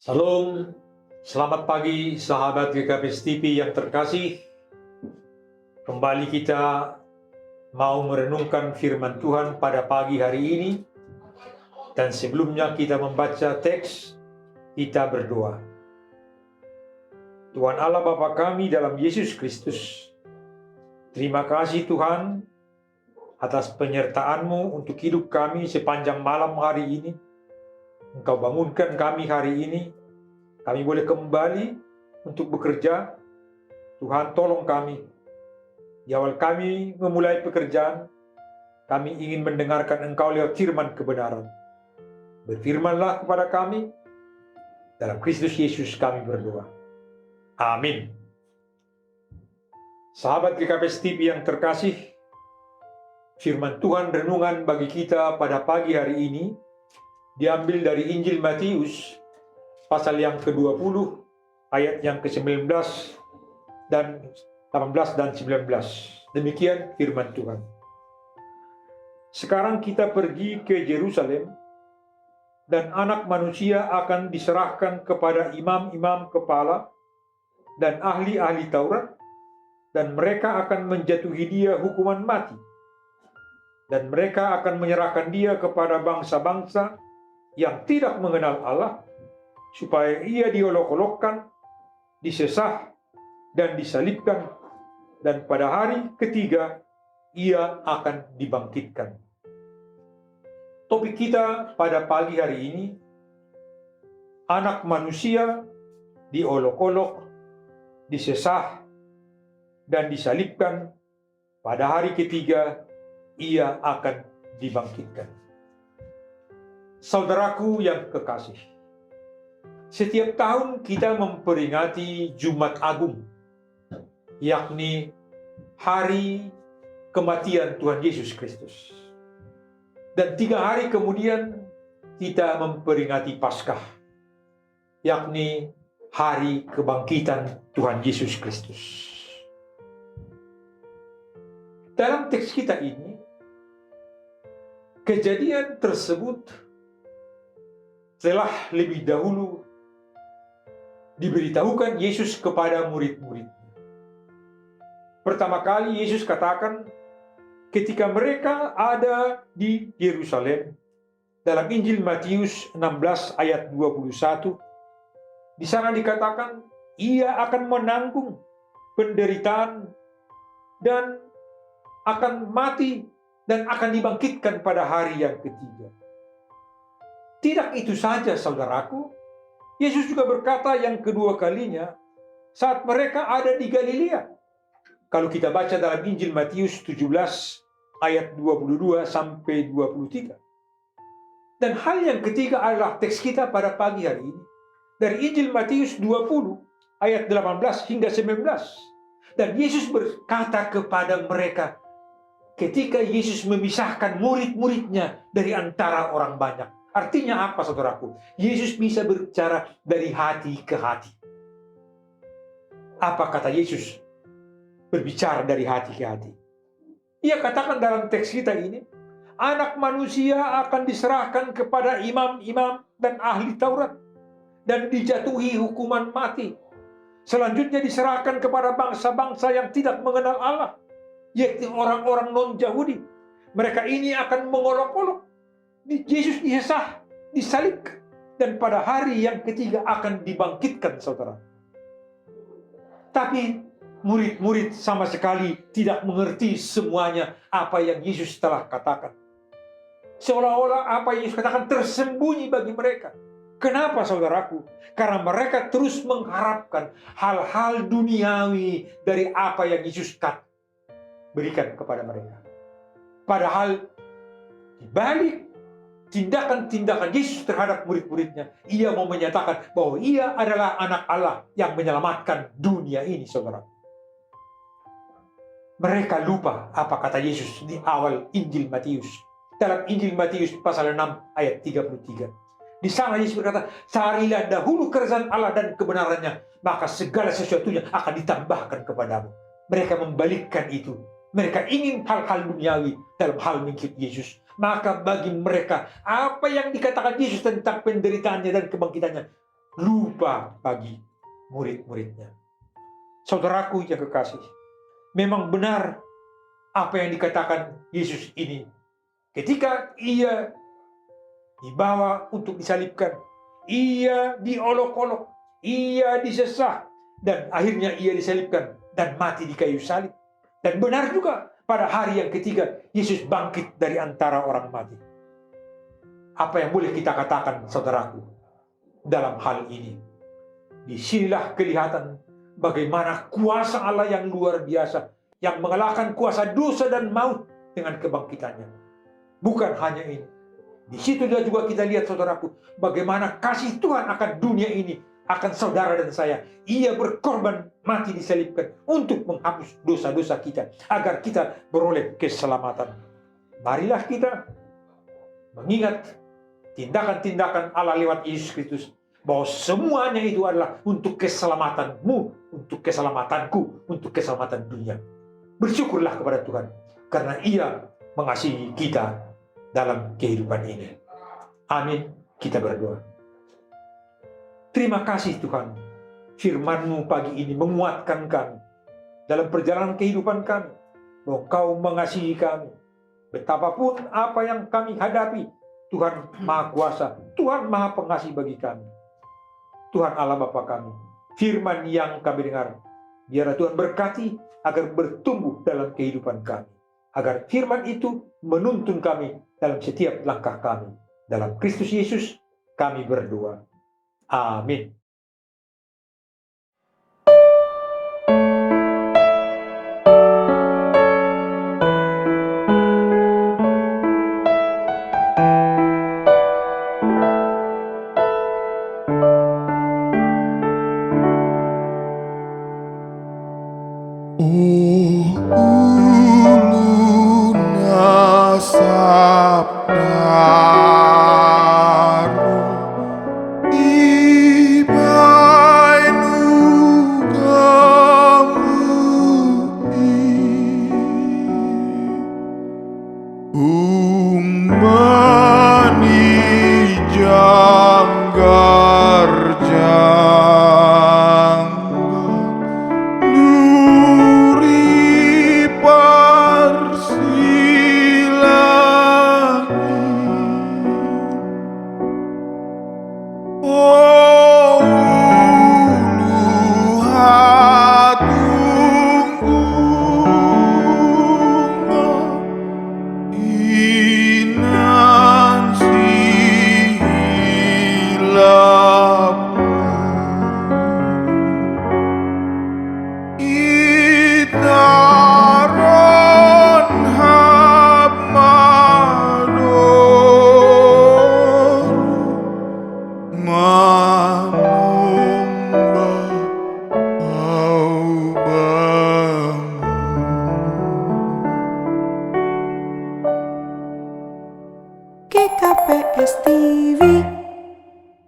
Salam, selamat pagi sahabat GKPS TV yang terkasih. Kembali kita mau merenungkan firman Tuhan pada pagi hari ini. Dan sebelumnya kita membaca teks, kita berdoa. Tuhan Allah Bapa kami dalam Yesus Kristus, terima kasih Tuhan atas penyertaan-Mu untuk hidup kami sepanjang malam hari ini. Engkau bangunkan kami hari ini, kami boleh kembali untuk bekerja. Tuhan tolong kami. Di awal kami memulai pekerjaan, kami ingin mendengarkan Engkau lewat firman kebenaran. Berfirmanlah kepada kami, dalam Kristus Yesus kami berdoa. Amin. Sahabat GKPS TV yang terkasih, firman Tuhan renungan bagi kita pada pagi hari ini diambil dari Injil Matius pasal yang ke-20 ayat yang ke-19 dan 18 dan 19. Demikian firman Tuhan. Sekarang kita pergi ke Yerusalem, dan anak manusia akan diserahkan kepada imam-imam kepala dan ahli-ahli Taurat, dan mereka akan menjatuhi dia hukuman mati. Dan mereka akan menyerahkan dia kepada bangsa-bangsa yang tidak mengenal Allah, supaya ia diolok-olokkan, disesah, dan disalibkan, dan pada hari ketiga ia akan dibangkitkan. Topik kita pada pagi hari ini, anak manusia diolok-olok, disesah, dan disalibkan, pada hari ketiga ia akan dibangkitkan. Saudaraku yang kekasih, setiap tahun kita memperingati Jumat Agung, yakni hari kematian Tuhan Yesus Kristus. Dan 3 hari kemudian kita memperingati Paskah, yakni hari kebangkitan Tuhan Yesus Kristus. Dalam teks kita ini, kejadian tersebut telah lebih dahulu diberitahukan Yesus kepada murid-muridnya. Pertama kali Yesus katakan ketika mereka ada di Yerusalem, dalam Injil Matius 16 ayat 21, di sana dikatakan ia akan menanggung penderitaan dan akan mati dan akan dibangkitkan pada hari yang ketiga. Tidak itu saja saudaraku, Yesus juga berkata yang kedua kalinya saat mereka ada di Galilea. Kalau kita baca dalam Injil Matius 17 ayat 22 sampai 23. Dan hal yang ketiga adalah teks kita pada pagi hari ini, dari Injil Matius 20 ayat 18 hingga 19. Dan Yesus berkata kepada mereka ketika Yesus memisahkan murid-muridnya dari antara orang banyak. Artinya apa saudaraku? Yesus bisa berbicara dari hati ke hati. Apa kata Yesus? Berbicara dari hati ke hati. Ia katakan dalam teks kita ini, anak manusia akan diserahkan kepada imam-imam dan ahli Taurat dan dijatuhi hukuman mati. Selanjutnya diserahkan kepada bangsa-bangsa yang tidak mengenal Allah, yaitu orang-orang non-Yahudi. Mereka ini akan mengolok-olok. Yesus disesah, disalibkan, dan pada hari yang ketiga akan dibangkitkan, saudara. Tapi murid-murid sama sekali tidak mengerti semuanya apa yang Yesus telah katakan. Seolah-olah apa yang Yesus katakan tersembunyi bagi mereka. Kenapa saudaraku? Karena mereka terus mengharapkan hal-hal duniawi dari apa yang Yesus berikan kepada mereka. Padahal di balik tindakan-tindakan Yesus terhadap murid-muridnya, ia mau menyatakan bahwa ia adalah anak Allah yang menyelamatkan dunia ini, saudara. Mereka lupa apa kata Yesus di awal Injil Matius. Dalam Injil Matius pasal 6 ayat 33. Di sana Yesus berkata, carilah dahulu kerajaan Allah dan kebenarannya, maka segala sesuatunya akan ditambahkan kepadamu. Mereka membalikkan itu. Mereka ingin hal-hal duniawi dalam hal mengikut Yesus. Maka bagi mereka, apa yang dikatakan Yesus tentang penderitaannya dan kebangkitannya lupa bagi murid-muridnya. Saudaraku yang kekasih, memang benar apa yang dikatakan Yesus ini. Ketika ia dibawa untuk disalibkan, ia diolok-olok, ia disesah, dan akhirnya ia disalibkan dan mati di kayu salib. Dan benar juga pada hari yang ketiga Yesus bangkit dari antara orang mati. Apa yang boleh kita katakan, saudaraku, dalam hal ini? Disinilah kelihatan bagaimana kuasa Allah yang luar biasa, yang mengalahkan kuasa dosa dan maut dengan kebangkitannya. Bukan hanya ini, di situ juga kita lihat, saudaraku, bagaimana kasih Tuhan akan dunia ini, akan saudara dan saya. Ia berkorban, mati, disalibkan untuk menghapus dosa-dosa kita, agar kita beroleh keselamatan. Marilah kita mengingat tindakan-tindakan Allah lewat Yesus Kristus, bahwa semuanya itu adalah untuk keselamatanmu, untuk keselamatanku, untuk keselamatan dunia. Bersyukurlah kepada Tuhan, karena Ia mengasihi kita dalam kehidupan ini. Amin. Kita berdoa. Terima kasih Tuhan, firman-Mu pagi ini menguatkan kami dalam perjalanan kehidupan kami, bahwa Kau mengasihi kami. Betapapun apa yang kami hadapi, Tuhan Maha Kuasa, Tuhan Maha Pengasih bagi kami. Tuhan Allah Bapa kami, firman yang kami dengar, biarlah Tuhan berkati agar bertumbuh dalam kehidupan kami, agar firman itu menuntun kami dalam setiap langkah kami. Dalam Kristus Yesus kami berdoa. Amin. Mama